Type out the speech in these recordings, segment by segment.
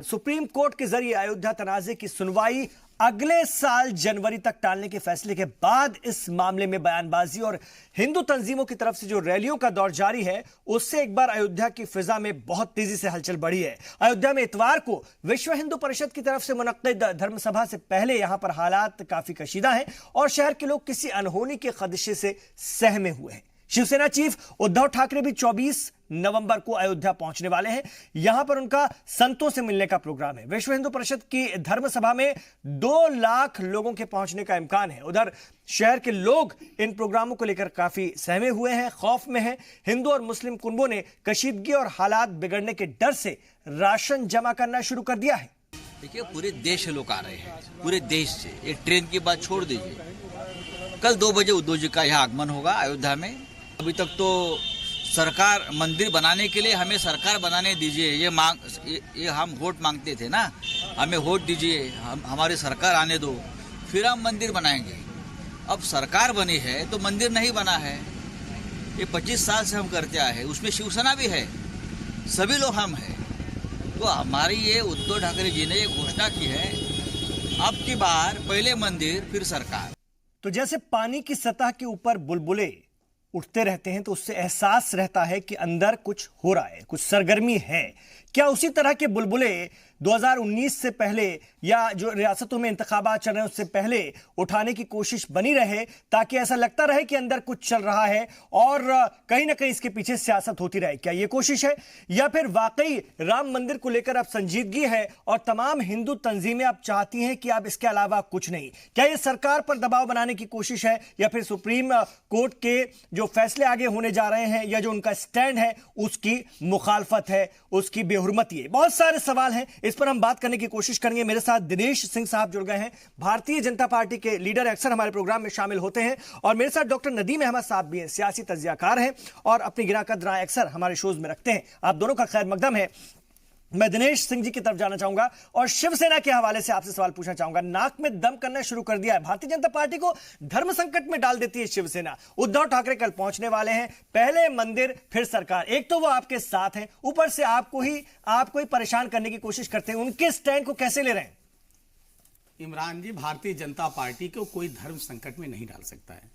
Supreme court के जरिए अयोध्या तनाजे की सुनवाई अगले साल जनवरी तक टालने के फैसले के बाद इस मामले में बयानबाजी और हिंदू तंजीमों की तरफ से जो रैलियों का दौर जारी है, उससे एक बार अयोध्या की फिजा में बहुत तेजी से हलचल बढ़ी है। अयोध्या में इतवार को विश्व हिंदू परिषद की तरफ से मुनक्किद धर्मसभा से पहले यहां पर हालात काफी कशीदा हैं और शहर के लोग किसी अनहोनी के खदशे से सहमे हुए हैं। शिवसेना चीफ उद्धव ठाकरे भी 24 नवंबर को अयोध्या पहुंचने वाले हैं। यहां पर उनका संतों से मिलने का प्रोग्राम है। विश्व हिंदू परिषद की धर्म सभा में 2 लाख लोगों के पहुंचने का इम्कान है। उधर शहर के लोग इन प्रोग्रामों को लेकर काफी सहमे हुए हैं, खौफ में हैं। हिंदू और मुस्लिम कुंबों ने कशीदगी और हालात बिगड़ने के डर से राशन जमा करना शुरू कर दिया है। देखिए, पूरे देश से लोग आ रहे हैं, पूरे देश से। एक ट्रेन की बात छोड़ दीजिए, कल 2 बजे उद्धव जी का यहाँ आगमन होगा अयोध्या में। अभी तक तो सरकार मंदिर बनाने के लिए हमें सरकार बनाने दीजिए, ये हम वोट मांगते थे ना, हमें वोट दीजिए, हमारी सरकार आने दो, फिर हम मंदिर बनाएंगे। अब सरकार बनी है तो मंदिर नहीं बना है। ये 25 साल से हम करते आए हैं, उसमें शिवसेना भी है, सभी लोग हम हैं। तो हमारी ये उद्धव ठाकरे जी ने ये घोषणा की है, अब की बार पहले मंदिर फिर सरकार। तो जैसे पानी की सतह के ऊपर बुलबुले उठते रहते हैं तो उससे एहसास रहता है कि अंदर कुछ हो रहा है, कुछ सरगर्मी है। क्या उसी तरह के बुलबुले 2019 से पहले या जो रियासतों में इंतखाबात चल रहे हैं उससे पहले उठाने की कोशिश बनी रहे, ताकि ऐसा लगता रहे कि अंदर कुछ चल रहा है और कहीं ना कहीं इसके पीछे सियासत होती रहे? क्या यह कोशिश है, या फिर वाकई राम मंदिर को लेकर अब संजीदगी है और तमाम हिंदू तंजीमें अब चाहती हैं कि अब इसके अलावा कुछ नहीं? क्या यह सरकार पर दबाव बनाने की कोशिश है, या फिर सुप्रीम कोर्ट के जो फैसले आगे होने जा रहे हैं या जो उनका स्टैंड है उसकी मुखालफत है, उसकी बेहुरमती है? बहुत सारे सवाल हैं, इस पर हम बात करने की कोशिश करेंगे। मेरे साथ दिनेश सिंह साहब जुड़ गए हैं, भारतीय जनता पार्टी के लीडर, अक्सर हमारे प्रोग्राम में शामिल होते हैं। और मेरे साथ डॉक्टर नदीम अहमद साहब भी हैं, सियासी तज्जियाकार हैं और अपनी गिरा कद राय अक्सर हमारे शोज में रखते हैं। आप दोनों का खैर मकदम है। मैं दिनेश सिंह जी की तरफ जाना चाहूंगा और शिवसेना के हवाले से आपसे सवाल पूछना चाहूंगा। नाक में दम करना शुरू कर दिया है, भारतीय जनता पार्टी को धर्म संकट में डाल देती है शिवसेना। उद्धव ठाकरे कल पहुंचने वाले हैं, पहले मंदिर फिर सरकार। एक तो वो आपके साथ हैं, ऊपर से आपको ही परेशान करने की कोशिश करते हैं। उनके स्टैंड को कैसे ले रहे हैं? इमरान जी, भारतीय जनता पार्टी को कोई धर्म संकट में नहीं डाल सकता है।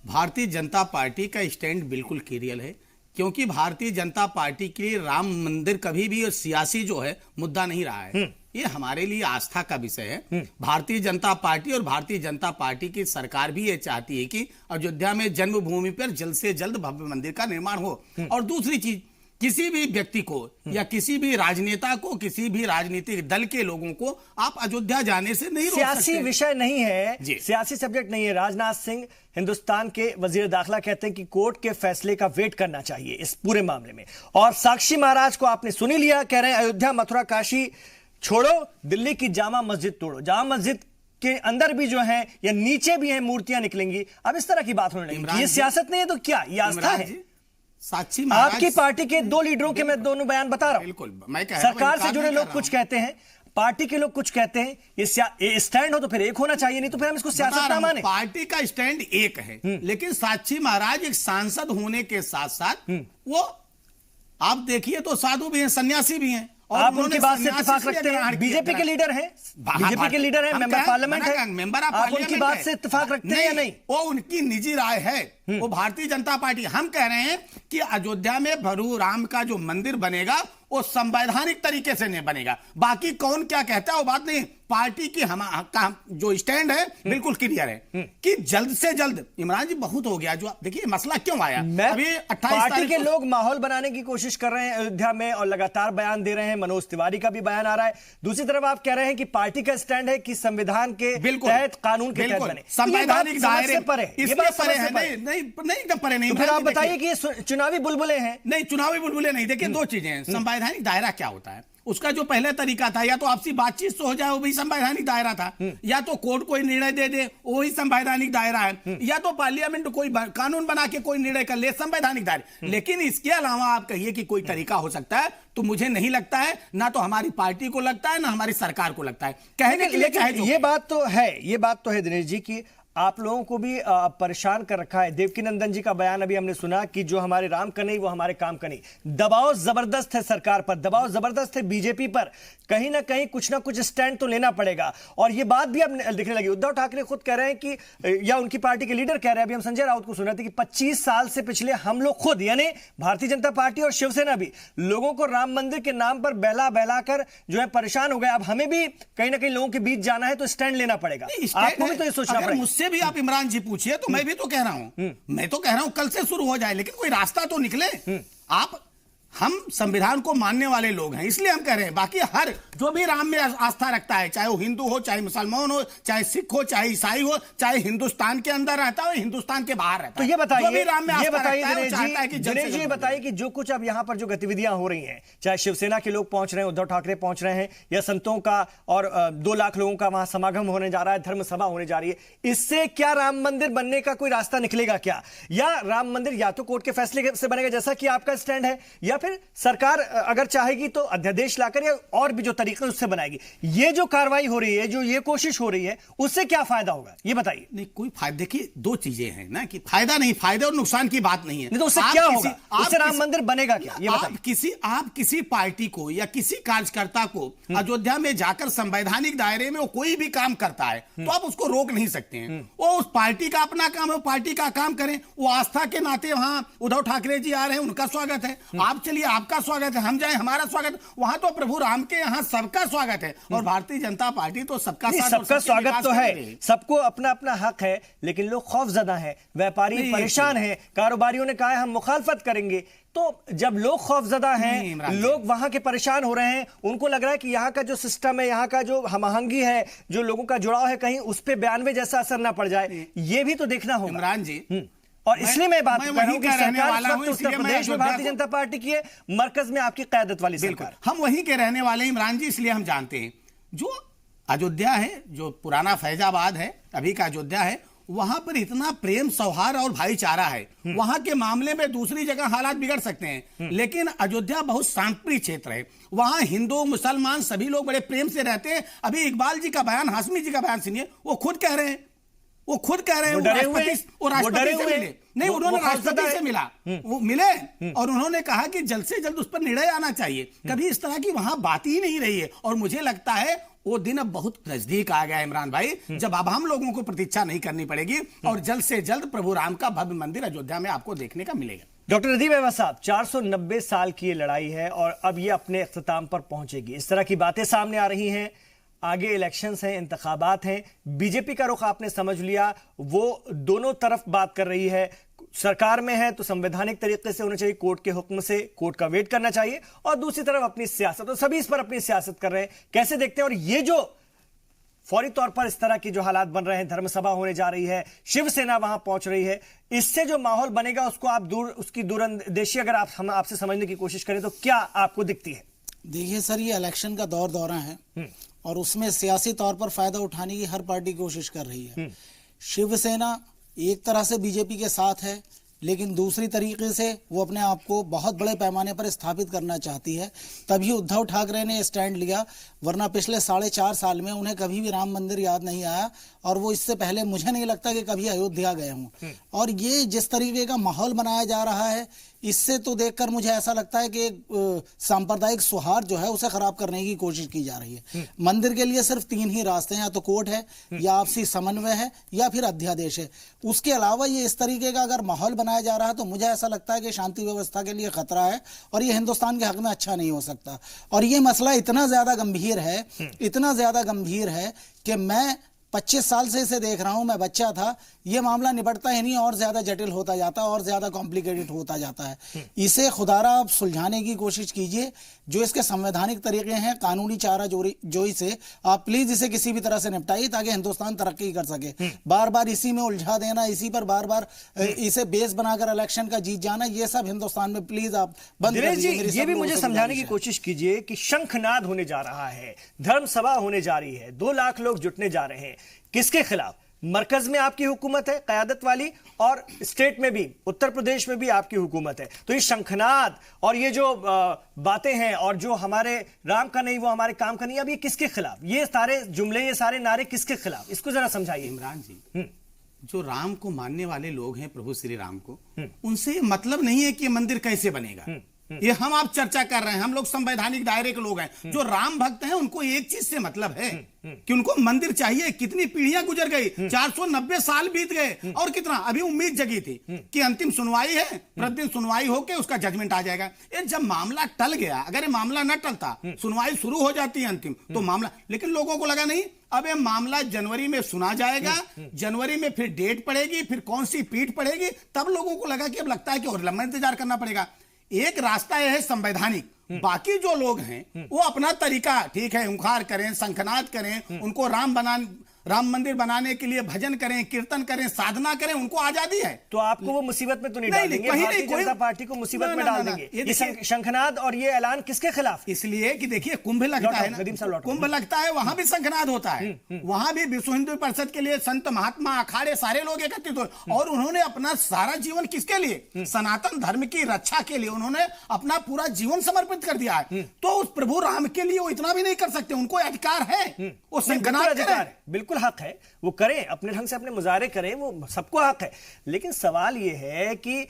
भारतीय जनता पार्टी का स्टैंड बिल्कुल क्लियर है, क्योंकि भारतीय जनता पार्टी के लिए राम मंदिर कभी भी सियासी जो है मुद्दा नहीं रहा है। ये हमारे लिए आस्था का विषय है। भारतीय जनता पार्टी और भारतीय जनता पार्टी की सरकार भी ये चाहती है कि अयोध्या में जन्मभूमि पर जल्द से जल्द भव्य मंदिर का निर्माण हो। और दूसरी चीज, किसी भी व्यक्ति को या किसी भी राजनेता को, किसी भी राजनीतिक दल के लोगों को आप अयोध्या जाने से नहीं रोक सकते। सियासी विषय नहीं है, सियासी सब्जेक्ट नहीं है। राजनाथ सिंह हिंदुस्तान के वजीर दाखिला कहते हैं कि कोर्ट के फैसले का वेट करना चाहिए इस पूरे मामले में। और साक्षी महाराज को आपने सुनी लिया, कह रहे हैं अयोध्या मथुरा काशी छोड़ो, दिल्ली की जामा मस्जिद तोड़ो। जामा मस्जिद के अंदर भी जो है या नीचे भी है मूर्तियां निकलेंगी। अब इस तरह की बात होने लगी। ये सियासत नहीं है तो क्या ये आस्था है? साक्षी आपकी पार्टी के 2 लीडरों के मैं दोनों बयान बता रहा हूं। बिल्कुल, मैं कह सरकार से जुड़े लोग कुछ कहते हैं, पार्टी के लोग कुछ कहते हैं। ये स्टैंड हो तो फिर एक होना चाहिए, नहीं तो फिर हम इसको सियासत ना माने। पार्टी का स्टैंड एक है, लेकिन साक्षी महाराज एक सांसद होने के साथ साथ वो, आप देखिए तो साधु भी हैं, सन्यासी भी हैं। और आप उनकी बात से इत्तेफाक रखते हैं? बीजेपी के लीडर हैं, बीजेपी के लीडर हैं, मेंबर पार्लियामेंट है, मेंबर आप उनकी बात से इत्तेफाक रखते हैं या नहीं? वो उनकी निजी राय है, वो भारतीय जनता पार्टी। हम कह रहे हैं कि अयोध्या में भरू राम का जो मंदिर बनेगा वो संवैधानिक तरीके से नहीं बनेगा। बाकी कौन क्या कहता है वो बात नहीं। पार्टी की का जो स्टैंड है बिल्कुल क्लियर है कि जल्द से जल्द, इमरान जी बहुत हो गया जो, देखिए मसला क्यों आया अभी 28 पार्टी के लोग माहौल बनाने की कोशिश कर रहे हैं अयोध्या में और लगातार बयान दे रहे हैं। मनोज तिवारी का भी बयान आ रहा है। दूसरी तरफ आप कह रहे हैं कि पार्टी का स्टैंड है कि संविधान के तहत, कानून के तहत बने, संवैधानिक दायरे पर है। नहीं एकदम परे नहीं। फिर आप बताइए कि ये चुनावी बुलबुले हैं? नहीं, चुनावी बुलबुले नहीं। देखिए 2 चीजें हैं। संवैधानिक दायरा क्या होता है, उसका जो पहले तरीका था, या तो आपसी बातचीत से हो जाए, वो भी संवैधानिक दायरा था, या तो कोर्ट कोई निर्णय दे दे, वो ही संवैधानिक दायरा है, या तो पार्लियामेंट कोई कानून बना के कोई निर्णय कर ले, संवैधानिक दायरा। लेकिन इसके अलावा आप कहिए कि कोई तरीका हो सकता है, तो मुझे नहीं लगता है, ना तो हमारी पार्टी को लगता है, ना हमारी सरकार को लगता है। कहने के लिए ये बात तो है दिनेश जी की आप लोगों को भी परेशान कर रखा है। देवकीनंदन जी का बयान अभी हमने सुना कि जो हमारे राम का नहीं वो हमारे काम का नहीं। दबाव जबरदस्त है सरकार पर, दबाव जबरदस्त है बीजेपी पर, कहीं ना कहीं कुछ ना कुछ स्टैंड तो लेना पड़ेगा। और ये बात भी अब दिखने लगी। उद्धव ठाकरे खुद कह रहे हैं कि, या उनकी पार्टी के लीडर कह रहे हैं, अभी हम संजय राउत को सुन रहे थे कि 25 साल से पिछले हम लोग खुद, यानी भारतीय जनता पार्टी और शिवसेना भी, लोगों को राम मंदिर के नाम पर बहला बहला कर जो है परेशान हो गए। अब हमें भी कहीं ना कहीं लोगों के बीच जाना है तो स्टैंड लेना पड़ेगा। आपको भी तो ये सोचना पड़ेगा। मुझसे भी आप इमरान जी पूछिए तो मैं भी तो कह रहा हूं, मैं तो कह रहा हूं कल से शुरू हो जाए, लेकिन कोई रास्ता तो निकले। आप हम संविधान को मानने वाले लोग हैं, इसलिए हम कह रहे हैं। बाकी हर जो भी राम में आस्था रखता है, चाहे वो हिंदू हो, चाहे मुसलमान हो, चाहे सिख हो, चाहे ईसाई हो, चाहे हिंदुस्तान के अंदर रहता हो, हिंदुस्तान के बाहर रहता है, तो ये बताइए, दिनेश जी बताइए कि जो कुछ अब यहाँ पर जो गतिविधियां हो रही हैं, चाहे शिवसेना के लोग पहुंच रहे हैं, उद्धव ठाकरे पहुंच रहे हैं, या संतों का और 2 लाख लोगों का वहां समागम होने जा रहा है, धर्म सभा होने जा रही है, इससे क्या राम मंदिर बनने का कोई रास्ता निकलेगा क्या? या राम मंदिर या तो कोर्ट के फैसले से बनेगा जैसा कि आपका स्टैंड है, या फिर सरकार अगर चाहेगी तो अध्यादेश लाकर या और भी जो तरीके उससे बनाएगी। ये जो कार्रवाई हो रही है, जो ये कोशिश हो रही है, उससे क्या फायदा होगा ये बताइए। नहीं, कोई फायदा, देखिए 2 चीजें हैं ना, कि फायदा नहीं, फायदे और नुकसान की बात नहीं है। नहीं तो उससे क्या होगा? उससे राम मंदिर बनेगा क्या ये बताइए। आप किसी पार्टी को या किसी कार्यकर्ता को अयोध्या में जाकर संवैधानिक दायरे में वो कोई भी काम करता है तो आप उसको रोक नहीं सकते हैं। वो उस पार्टी का अपना काम है, वो पार्टी का काम करें। वो आस्था के नाते वहां उद्धव ठाकरे जी आ रहे हैं, उनका स्वागत है। आप चलिए, आपका स्वागत है, हम जाए, हमारा स्वागत। वहां तो प्रभु राम के यहाँ सबका स्वागत है, और भारतीय जनता पार्टी तो सबका स्वागत तो है, सबको अपना अपना हक है, लेकिन लोग खौफजदा हैं, व्यापारी परेशान हैं, कारोबारियों ने कहा है हम मुखालफत करेंगे। तो जब लोग खौफजदा हैं, लोग वहां के परेशान हो रहे हैं, उनको लग रहा है कि यहाँ का जो सिस्टम है, यहाँ का जो हमआहंगी है, जो लोगों का जुड़ाव है, कहीं उस पे 92 जैसा असर ना पड़ जाए, ये भी तो देखना होगा इमरान जी। और इसलिए मैं बात कर रहा हूं कि सरकार उत्तर प्रदेश में भारतीय जनता पार्टी की है, मरकज में आपकी क़यादत वाली सरकार। हम वहीं के रहने वाले हैं इमरान जी, इसलिए हम जानते हैं। जो अयोध्या है, जो पुराना फैजाबाद है, अभी का अयोध्या है, वहां पर इतना प्रेम, सौहार्द और भाईचारा है। वहां के मामले में दूसरी जगह हालात बिगड़ सकते हैं, लेकिन अयोध्या बहुत शांतिप्रिय क्षेत्र है। वहां हिंदू मुसलमान सभी लोग बड़े प्रेम से रहते हैं। अभी इकबाल जी का बयान, हाशमी जी का बयान सुनिए, वो खुद कह रहे हैं, वो राष्ट्रपति से मिले। नहीं, उन्होंने राष्ट्रपति से मिला, वो मिले और उन्होंने कहा कि जल्द से जल्द उस पर निर्णय आना चाहिए। कभी इस तरह की वहां बात ही नहीं रही है, और मुझे लगता है वो दिन अब बहुत नजदीक आ गया इमरान भाई, जब अब हम लोगों को प्रतीक्षा नहीं करनी पड़ेगी और जल्द से जल्द प्रभु राम का भव्य मंदिर अयोध्या में आपको देखने का मिलेगा। डॉक्टर नदीम अहमद साहब, 490 साल की ये लड़ाई है और अब ये अपने इख्तिताम पर पहुंचेगी। इस तरह की बातें सामने आ रही हैं, आगे इलेक्शंस हैं, इंतखाबात हैं, बीजेपी का रुख आपने समझ लिया, वो दोनों तरफ बात कर रही है। सरकार में है तो संवैधानिक तरीके से होना चाहिए, कोर्ट के हुक्म से, कोर्ट का वेट करना चाहिए, और दूसरी तरफ अपनी सियासत, तो सभी इस पर अपनी सियासत कर रहे हैं। कैसे देखते हैं? और ये जो फौरी तौर पर इस तरह की जो हालात बन रहे हैं, धर्मसभा होने जा रही है, शिवसेना वहां पहुंच रही है, इससे जो माहौल बनेगा उसको आप उसकी दूरंदेशी अगर हम आपसे समझने की कोशिश करें तो क्या आपको दिखती है? देखिए सर, ये इलेक्शन का दौरा है और उसमें सियासी तौर पर फायदा उठाने की हर पार्टी कोशिश कर रही है। शिवसेना एक तरह से बीजेपी के साथ है, लेकिन दूसरी तरीके से वो अपने आप को बहुत बड़े पैमाने पर स्थापित करना चाहती है। तभी उद्धव ठाकरे ने स्टैंड लिया, वरना पिछले 4.5 साल में उन्हें कभी भी राम मंदिर याद नहीं आया, और वो इससे पहले मुझे नहीं लगता कि कभी अयोध्या गए हों। और ये जिस तरीके का माहौल बनाया जा रहा है, इससे तो देखकर मुझे ऐसा लगता है कि सांप्रदायिक सौहार्द जो है उसे खराब करने की कोशिश की जा रही है। मंदिर के लिए सिर्फ 3 ही रास्ते हैं, या तो कोर्ट है, या आपसी समन्वय है, या फिर अध्यादेश है। उसके अलावा ये इस तरीके का अगर माहौल बनाया जा रहा है तो मुझे ऐसा लगता है कि शांति व्यवस्था के लिए खतरा है, और ये हिंदुस्तान के हक में अच्छा नहीं हो सकता। और ये मसला इतना ज्यादा गंभीर है, इतना ज्यादा गंभीर है कि मैं 25 साल से इसे देख रहा हूं। मैं बच्चा था, ये मामला निपटता ही नहीं, और ज्यादा जटिल होता जाता है, और ज्यादा कॉम्प्लिकेटेड होता जाता है। इसे खुदारा आप सुलझाने की कोशिश कीजिए, जो इसके संवैधानिक तरीके हैं, कानूनी चारा जोई से आप प्लीज इसे किसी भी तरह से निपटाइए, ताकि हिंदुस्तान तरक्की कर सके। बार बार इसी में उलझा देना, इसी पर बार बार इसे बेस बनाकर इलेक्शन का जीत जाना, ये सब हिंदुस्तान में प्लीज आप बंद कर दीजिए। ये भी मुझे समझाने की कोशिश कीजिए कि शंखनाद होने जा रहा है, धर्म सभा होने जा रही है, 2 लाख लोग जुटने जा रहे हैं, किसके खिलाफ? मरकज में आपकी हुकूमत है क़यादत वाली, और स्टेट में भी, उत्तर प्रदेश में भी आपकी हुकूमत है। तो ये शंखनाद और ये जो बातें हैं, और जो हमारे राम का नहीं वो हमारे काम का नहीं, अब ये किसके खिलाफ? ये सारे जुमले, ये सारे नारे किसके खिलाफ? इसको जरा समझाइए इमरान जी। जो राम को मानने वाले लोग हैं, प्रभु श्री राम को, उनसे ये मतलब नहीं है कि ये मंदिर कैसे बनेगा। ये हम आप चर्चा कर रहे हैं, हम लोग संवैधानिक दायरे के लोग हैं। जो राम भक्त हैं उनको एक चीज से मतलब है कि उनको मंदिर चाहिए। कितनी पीढ़ियां गुजर गई, 490 साल बीत गए, और कितना अभी उम्मीद जगी थी कि अंतिम सुनवाई है, प्रतिदिन सुनवाई होके उसका जजमेंट आ जाएगा। ये जब मामला टल गया, अगर ये मामला न टलता, सुनवाई शुरू हो जाती है अंतिम, तो मामला, लेकिन लोगों को लगा नहीं, अब ये मामला जनवरी में सुना जाएगा, जनवरी में फिर डेट पड़ेगी, फिर कौन सी पीठ पड़ेगी, तब लोगों को लगा कि अब लगता है कि और लंबा इंतजार करना पड़ेगा। एक रास्ता यह है संवैधानिक, बाकी जो लोग हैं वो अपना तरीका, ठीक है, हुंकार करें, शंखनाद करें, उनको राम मंदिर बनाने के लिए भजन करें, कीर्तन करें, साधना करें, उनको आजादी है। तो आपको वो मुसीबत में तो नहीं डाल देंगे, भारतीय जनता पार्टी को मुसीबत में डाल देंगे। ये शंखनाद और ये ऐलान किसके खिलाफ? इसलिए कि देखिए कुंभ लगता है ना, कुंभ लगता है, वहां भी शंखनाद होता है, वहां भी विश्व हिंदू परिषद के लिए संत महात्मा अखाड़े सारे लोग एकत्रित हुए, और उन्होंने अपना सारा जीवन किसके लिए? सनातन धर्म की रक्षा के लिए उन्होंने अपना पूरा जीवन समर्पित कर दिया है। तो उस प्रभु राम के लिए वो इतना भी नहीं कर सकते, उनको अधिकार है, वो शंखनाद करें, बिल्कुल हक है, वो करें, अपने ढंग से अपने मुजाहरे करें, वो सबको हक है। लेकिन सवाल ये है कि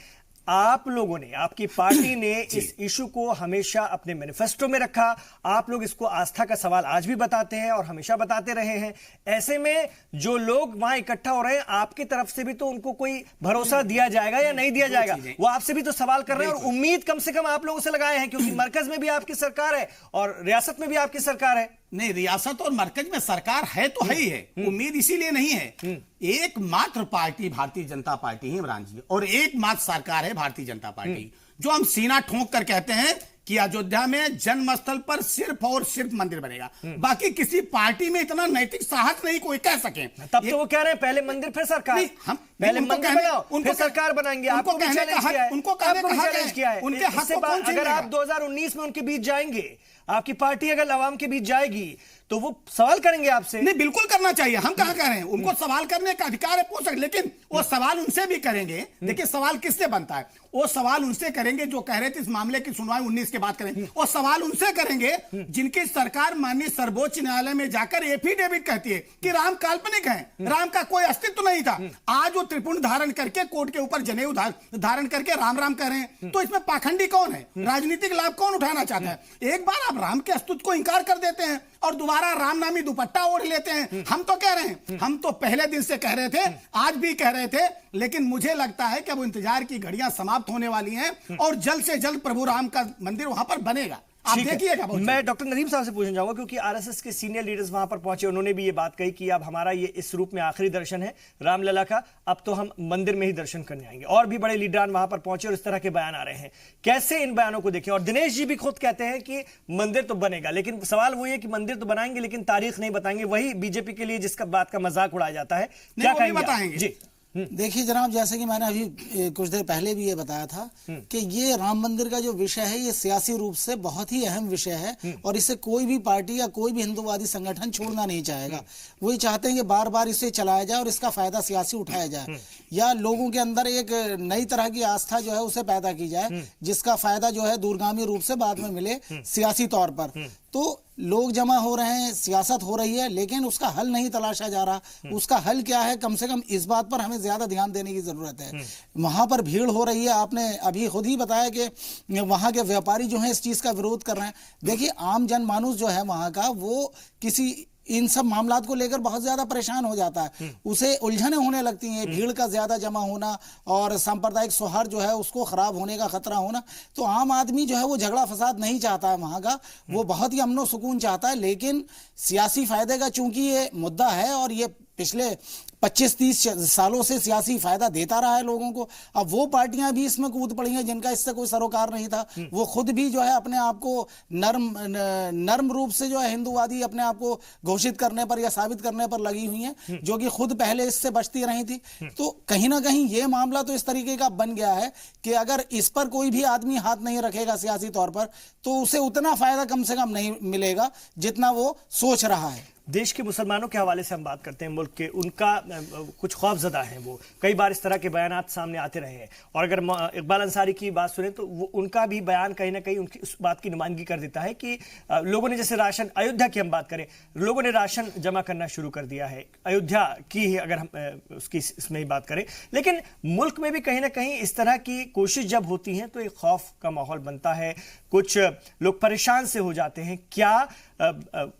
आप लोगों ने, आपकी पार्टी ने इस इशू को हमेशा अपने मैनिफेस्टो में रखा, आप लोग इसको आस्था का सवाल आज भी बताते हैं और हमेशा बताते रहे हैं। ऐसे में जो लोग वहां इकट्ठा हो रहे हैं, आपकी तरफ से भी तो उनको कोई भरोसा दिया जाएगा या नहीं दिया जाएगा? वो आपसे भी तो सवाल कर रहे हैं और उम्मीद कम से कम आप लोगों से लगाए हैं, क्योंकि मरकज में भी आपकी सरकार है और रियासत में भी आपकी सरकार है। नहीं, रियासत और मरकज में सरकार है तो है ही है, उम्मीद इसीलिए नहीं है। एकमात्र पार्टी भारतीय जनता पार्टी है इमरान जी, और एकमात्र सरकार है भारतीय जनता पार्टी, जो हम सीना ठोंक कर कहते हैं कि अयोध्या में जन्म स्थल पर सिर्फ और सिर्फ मंदिर बनेगा। बाकी किसी पार्टी में इतना नैतिक साहस नहीं कोई कह सके। तब तो वो कह रहे हैं पहले मंदिर फिर सरकार। हम पहले मंदिर बनाओ, फिर सरकार बनाएंगे। उनको कहने का हक, उनको कहने का हक है, उनके हक को कौन छीन लेगा? अगर आप 2019 में उनके बीच जाएंगे, आपकी पार्टी अगर अवाम के बीच जाएगी, तो वो सवाल करेंगे आपसे। नहीं, बिल्कुल करना चाहिए, हम कहां कह रहे हैं, उनको सवाल करने का अधिकार है, पूछ सकते, लेकिन वो सवाल उनसे भी करेंगे। देखिए सवाल किससे बनता है, वो सवाल उनसे करेंगे जो कह रहे थे इस मामले की सुनवाई 19 के बाद करेंगे। वो सवाल उनसे करेंगे जिनकी सरकार माननीय सर्वोच्च न्यायालय में जाकर एफिडेविट कहती है कि राम काल्पनिक है, राम का कोई अस्तित्व नहीं था। आज वो त्रिपुंड धारण करके कोर्ट के ऊपर जनेऊ धारण करके राम राम कह रहे हैं, तो इसमें पाखंडी कौन है? राजनीतिक लाभ कौन उठाना चाहता है? एक बार आप राम के अस्तित्व को इंकार कर देते हैं और दोबारा राम नामी दुपट्टा ओढ़ लेते हैं। हम तो कह रहे हैं, हम तो पहले दिन से कह रहे थे, आज भी कह रहे थे, लेकिन मुझे लगता है कि अब इंतजार की घड़ियां समाप्त होने वाली हैं और जल्द से जल्द प्रभु राम का मंदिर वहां पर बनेगा। आप देखिएगा। मैं डॉक्टर नदीम साहब से पूछना चाहूंगा, क्योंकि आरएसएस के सीनियर लीडर्स वहां पर पहुंचे, उन्होंने भी ये बात कही कि अब हमारा ये इस रूप में आखिरी दर्शन है रामलला का, अब तो हम मंदिर में ही दर्शन करने आएंगे। और भी बड़े लीडरान वहां पर पहुंचे और इस तरह के बयान आ रहे हैं। कैसे इन बयानों को देखें? और दिनेश जी भी खुद कहते हैं कि मंदिर तो बनेगा, लेकिन सवाल वही है कि मंदिर तो बनाएंगे लेकिन तारीख नहीं बताएंगे। वही बीजेपी के लिए जिसका बात का मजाक उड़ाया जाता है, क्या कहेंगे? जी देखिए जनाब, जैसे कि मैंने अभी कुछ देर पहले भी ये बताया था कि ये राम मंदिर का जो विषय है, ये सियासी रूप से बहुत ही अहम विषय है और इसे कोई भी पार्टी या कोई भी हिंदूवादी संगठन छोड़ना नहीं चाहेगा। वही चाहते हैं कि बार बार इसे चलाया जाए और इसका फायदा सियासी उठाया जाए, या लोगों के अंदर एक नई तरह की आस्था जो है उसे पैदा की जाए, जिसका फायदा जो है दूरगामी रूप से बाद में मिले सियासी तौर पर। तो लोग जमा हो रहे हैं, सियासत हो रही है, लेकिन उसका हल नहीं तलाशा जा रहा। उसका हल क्या है, कम से कम इस बात पर हमें ज्यादा ध्यान देने की जरूरत है। वहां पर भीड़ हो रही है, आपने अभी खुद ही बताया कि वहां के व्यापारी जो हैं इस चीज का विरोध कर रहे हैं। देखिए आम जनमानुस जो है वहां का, वो किसी इन सब मामलात को लेकर बहुत ज्यादा परेशान हो जाता है, उसे उलझने होने लगती हैं, भीड़ का ज्यादा जमा होना और सांप्रदायिक सौहार्द जो है उसको खराब होने का खतरा होना। तो आम आदमी जो है वो झगड़ा फसाद नहीं चाहता है वहां का, वो बहुत ही अमनो सुकून चाहता है। लेकिन सियासी फायदे का चूंकि ये मुद्दा है और ये पिछले 25-30 सालों से सियासी फायदा देता रहा है लोगों को, अब वो पार्टियां भी इसमें कूद पड़ी हैं जिनका इससे कोई सरोकार नहीं था। वो खुद भी जो है अपने आप को नर्म रूप से जो है हिंदूवादी अपने आप को घोषित करने पर या साबित करने पर लगी हुई हैं, जो कि खुद पहले इससे बचती रही थी। तो कहीं ना कहीं ये मामला तो इस तरीके का बन गया है कि अगर इस पर कोई भी आदमी हाथ नहीं रखेगा सियासी तौर पर, तो उसे उतना फायदा कम से कम नहीं मिलेगा जितना वो सोच रहा है। देश के मुसलमानों के हवाले से हम बात करते हैं, मुल्क के, उनका कुछ खौफजदा हैं, वो कई बार इस तरह के बयानात सामने आते रहे हैं। और अगर इकबाल अंसारी की बात सुने तो वो उनका भी बयान कहीं ना कहीं उनकी उस बात की नुमाइंदगी कर देता है कि लोगों ने, जैसे राशन, अयोध्या की हम बात करें, लोगों ने राशन जमा करना शुरू कर दिया है, अयोध्या की ही अगर हम उसकी इसमें ही बात करें। लेकिन मुल्क में भी कहीं ना कहीं इस तरह की कोशिश जब होती है तो एक खौफ का माहौल बनता है, कुछ लोग परेशान से हो जाते हैं। क्या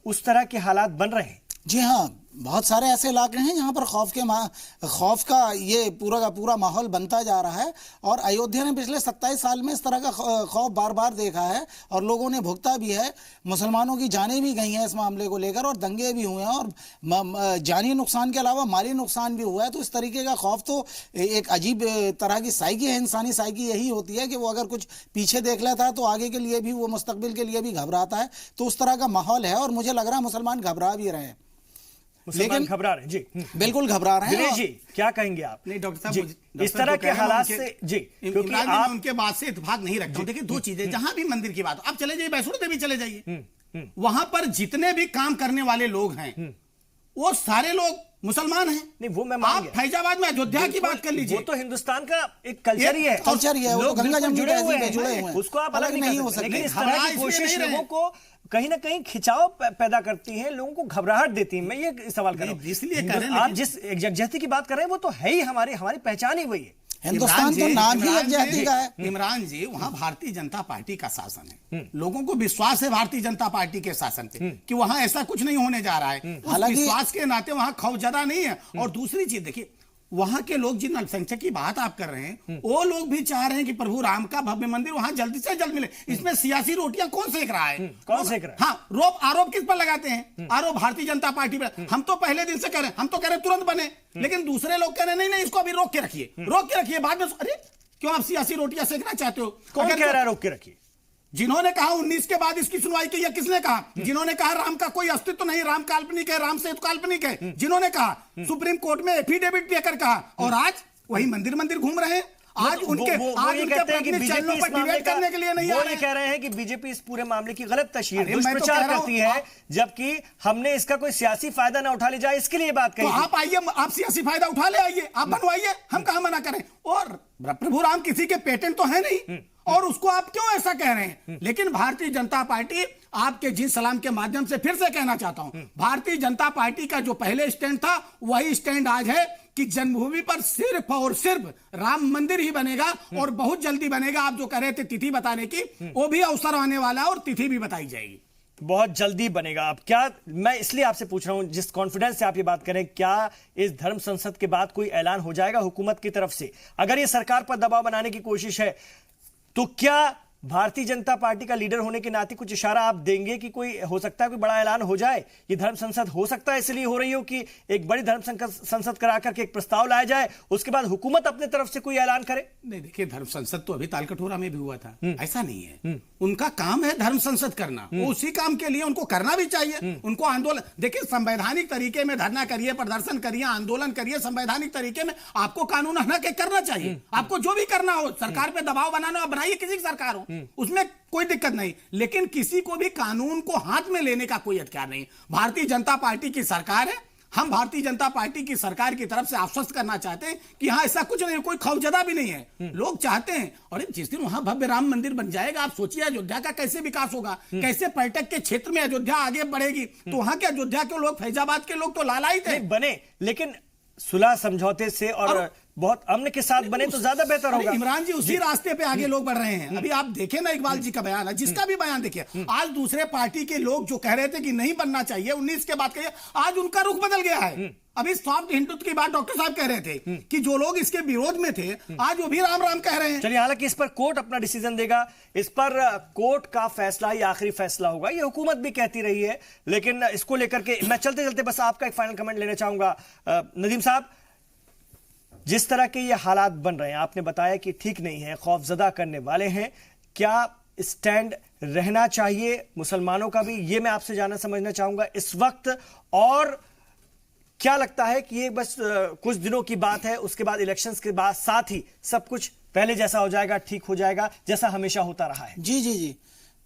उस तरह के हालात बन रहे हैं? जी हाँ, बहुत सारे ऐसे इलाके हैं जहां पर खौफ का ये पूरा का पूरा माहौल बनता जा रहा है। और अयोध्या ने पिछले 27 साल में इस तरह का खौफ बार बार देखा है और लोगों ने भुगता भी है। मुसलमानों की जानें भी गई हैं इस मामले को लेकर और दंगे भी हुए हैं और जानी नुकसान के अलावा माली नुकसान भी हुआ है। तो इस तरीके का खौफ तो एक अजीब तरह की साइकी है, इंसानी साइकी यही होती है कि वो अगर कुछ पीछे देख लेता है तो आगे के लिए भी, वो मुस्तकबिल के लिए भी घबराता है। तो उस तरह का माहौल है और मुझे लग रहा है मुसलमान घबरा भी रहे हैं। लेकिन घबरा रहे हैं जी, बिल्कुल घबरा रहे हैं। जी, क्या कहेंगे आप? नहीं डॉक्टर साहब, इस तरह के हालात से जी, क्योंकि आप उनके बात से इत्तेफाक नहीं रखता हूं। देखिए, दो चीजें, जहां भी मंदिर की बात, आप चले जाइए वैष्णो देवी चले जाइए, वहां पर जितने भी काम करने वाले लोग हैं वो सारे लोग मुसलमान हैं। नहीं, वो मैं मान गया। आप फैजाबाद में अयोध्या की बात कर लीजिए, वो तो हिंदुस्तान का एक कल्चर ही है, कल्चर ही है, वो लोग गंगा जमुना जुड़े हुए हैं, हैं, उसको आप अलग नहीं हो सकते। लेकिन इस तरह की कोशिश नहीं लोगों को कहीं ना कहीं खिंचाव पैदा करती है, लोगों को घबराहट देती है। मैं ये सवाल कर रहा हूं, इसलिए कह रहे हैं, आप जिस यकजहती की बात कर रहे हैं वो तो है ही, हमारी पहचान ही वही है। हिंदुस्तान तो नाम ही यकजहती का है। इमरान जी, वहां भारतीय जनता पार्टी का शासन है, लोगों को विश्वास है भारतीय जनता पार्टी के शासन पे कि वहां ऐसा कुछ नहीं होने जा रहा है। उस विश्वास के नाते वहां खौफजदा नहीं है। और दूसरी चीज देखिए, वहां के लोग, जिन अल्पसंख्यक की बात आप कर रहे हैं, वो लोग भी चाह रहे हैं कि प्रभु राम का भव्य मंदिर वहां जल्दी से जल्द मिले। इसमें सियासी रोटियां कौन सेक रहा है? कौन सेक रहा है? हाँ, आरोप किस पर लगाते हैं? आरोप भारतीय जनता पार्टी पर। हम तो पहले दिन से कह रहे हैं, हम तो कह रहे तुरंत बने, लेकिन दूसरे लोग कह रहे नहीं नहीं, इसको अभी रोक के रखिए, बाद में। अरे क्यों आप सियासी रोटियां सेकना चाहते हो? कौन कह रहा है रोक के रखिए? जिन्होंने कहा 19 के बाद इसकी सुनवाई की, या किसने कहा? जिन्होंने कहा राम का कोई अस्तित्व नहीं, राम काल्पनिक है, राम सेतु काल्पनिक है, जिन्होंने कहा, सुप्रीम कोर्ट में एफिडेविट देकर कहा, और आज वही मंदिर घूम रहे हैं। आज उनके चैनलों पर डिबेट करने के लिए नहीं आ रहे हैं। कह रहे हैं कि बीजेपी इस पूरे मामले की गलत तशहीर, दुष्प्रचार करती है, जबकि हमने इसका कोई सियासी फायदा ना उठा ले जाए, इसके लिए बात कही। तो आप आइए, आप सियासी फायदा उठा ले आइए, आप बनवाइए, हम कहां मना करें। और प्रभु राम किसी के पेटेंट तो है नहीं, और उसको आप क्यों ऐसा कह रहे हैं? लेकिन भारतीय जनता पार्टी, आपके जिन सलाम के माध्यम से फिर से कहना चाहता हूं, भारतीय जनता पार्टी का जो पहले स्टैंड था वही स्टैंड आज है कि जन्मभूमि पर सिर्फ और सिर्फ राम मंदिर ही बनेगा, और बहुत जल्दी बनेगा। आप जो कह रहे थे तिथि बताने की, वो भी अवसर आने वाला है और तिथि भी बताई जाएगी। बहुत जल्दी बनेगा। आप क्या, मैं इसलिए आपसे पूछ रहा हूं, जिस कॉन्फिडेंस से आप ये बात करें, क्या इस धर्म संसद के बाद कोई ऐलान हो जाएगा हुकूमत की तरफ से? अगर ये सरकार पर दबाव बनाने की कोशिश है तो क्या भारतीय जनता पार्टी का लीडर होने के नाते कुछ इशारा आप देंगे कि कोई हो सकता है कोई बड़ा ऐलान हो जाए? ये धर्म संसद हो सकता है इसलिए हो रही हो कि एक बड़ी धर्म संसद करा करके एक प्रस्ताव लाया जाए, उसके बाद हुकूमत अपने तरफ से कोई ऐलान करे? नहीं, देखिए, धर्म संसद तो अभी तालकटोरा में भी हुआ था, ऐसा नहीं है। उनका काम है धर्म संसद करना, वो उसी काम के लिए उनको करना भी चाहिए। उनको आंदोलन, देखिए, संवैधानिक तरीके में धरना करिए, प्रदर्शन करिए, आंदोलन करिए, संवैधानिक तरीके में आपको कानून हना के करना चाहिए। आपको जो भी करना हो, सरकार पे दबाव बनाना, बनाइए, किसी की सरकार हो, उसमें कोई दिक्कत नहीं। लेकिन किसी को भी कानून को हाथ में लेने का कोई अधिकार नहीं। भारतीय जनता पार्टी की सरकार है, हम भारतीय जनता पार्टी की सरकार की तरफ से आश्वस्त करना चाहते हैं कि हाँ, ऐसा कुछ नहीं, कोई खौफजदा भी नहीं है। लोग चाहते हैं, और जिस दिन वहां भव्य राम मंदिर बन जाएगा, आप सोचिए अयोध्या का कैसे विकास होगा, कैसे पर्यटक के क्षेत्र में अयोध्या आगे बढ़ेगी। तो वहां के अयोध्या के लोग, फैजाबाद के लोग तो लालायित थे। बने, लेकिन सुलह समझौते से और बहुत अमन के साथ बने तो ज्यादा बेहतर होगा। इमरान जी, उसी रास्ते पे आगे लोग बढ़ रहे हैं। अभी आप देखें ना, इकबाल जी का बयान है, जिसका भी बयान देखिए, आज दूसरे पार्टी के लोग जो कह रहे थे कि नहीं बनना चाहिए, 19 के बाद कहिए, आज उनका रुख बदल गया है। अभी सॉफ्ट हिंदुत्व की बात डॉक्टर साहब कह रहे थे कि जो लोग इसके विरोध में थे, आज वो भी राम राम कह रहे हैं। चलिए, हालांकि इस पर कोर्ट अपना डिसीजन देगा, इस पर कोर्ट का फैसला ही आखिरी फैसला होगा, ये हुकूमत भी कहती रही है। लेकिन इसको लेकर के मैं चलते चलते बस आपका एक फाइनल कमेंट लेना चाहूंगा। नदीम साहब, जिस तरह के ये हालात बन रहे हैं, आपने बताया कि ठीक नहीं है, खौफजदा करने वाले हैं, क्या स्टैंड रहना चाहिए मुसलमानों का भी? ये मैं आपसे जानना समझना चाहूंगा इस वक्त। और क्या लगता है कि ये बस कुछ दिनों की बात है, उसके बाद इलेक्शंस के बाद साथ ही सब कुछ पहले जैसा हो जाएगा, ठीक हो जाएगा, जैसा हमेशा होता रहा है? जी,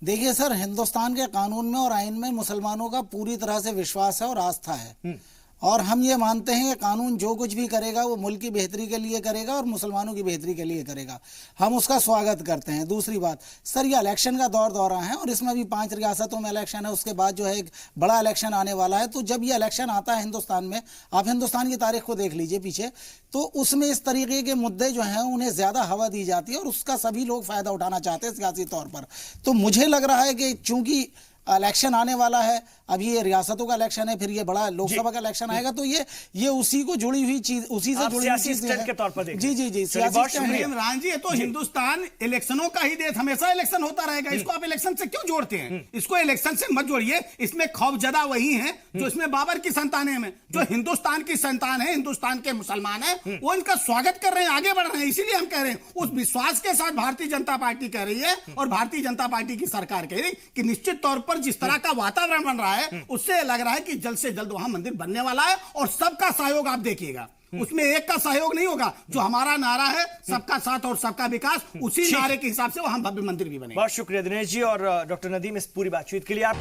देखिए सर, हिंदुस्तान के कानून में और आइन में मुसलमानों का पूरी तरह से विश्वास है और आस्था है, और हम ये मानते हैं कि कानून जो कुछ भी करेगा वो मुल्क की बेहतरी के लिए करेगा और मुसलमानों की बेहतरी के लिए करेगा। हम उसका स्वागत करते हैं। दूसरी बात सर, ये इलेक्शन का दौरा है और इसमें भी 5 रियासतों में इलेक्शन है, उसके बाद जो है एक बड़ा इलेक्शन आने वाला है। तो जब ये इलेक्शन आता है हिंदुस्तान में, आप हिंदुस्तान की तारीख को देख लीजिए पीछे, तो उसमें इस तरीके के मुद्दे जो हैं उन्हें ज्यादा हवा दी जाती है और उसका सभी लोग फायदा उठाना चाहते हैं सियासी तौर पर। तो मुझे लग रहा है कि चूंकि इलेक्शन आने वाला है, अभी ये रियासतों का इलेक्शन है, फिर ये बड़ा लोकसभा का इलेक्शन आएगा, तो ये उसी को जुड़ी हुई चीज, उसी से जुड़ी हुई चीज के तौर पर जी जी जी इमरान जी, ये तो हिंदुस्तान इलेक्शनों का ही देश, हमेशा इलेक्शन होता रहेगा। इसको आप इलेक्शन से क्यों जोड़ते हैं? इसको इलेक्शन से मत जोड़िए। इसमें खौफजदा वही है जो इसमें बाबर की संतानें हैं, जो हिंदुस्तान की संतान है, हिंदुस्तान के मुसलमान है, वो इनका स्वागत कर रहे हैं, आगे बढ़ रहे हैं। इसीलिए हम कह रहे हैं, उस विश्वास के साथ भारतीय जनता पार्टी कह रही है और भारतीय जनता पार्टी की सरकार कह रही है कि निश्चित तौर पर जिस तरह का वातावरण बन रहा है, उससे लग रहा है कि जल्द से जल्द वहां मंदिर बनने वाला है। और सबका सहयोग आप देखिएगा, उसमें एक का सहयोग नहीं होगा। जो हमारा नारा है सबका साथ और सबका विकास, उसी नारे के हिसाब से वहां भव्य मंदिर भी बनेगा। बहुत शुक्रिया दिनेश जी और डॉक्टर नदीम इस पूरी बातचीत के लिए। आप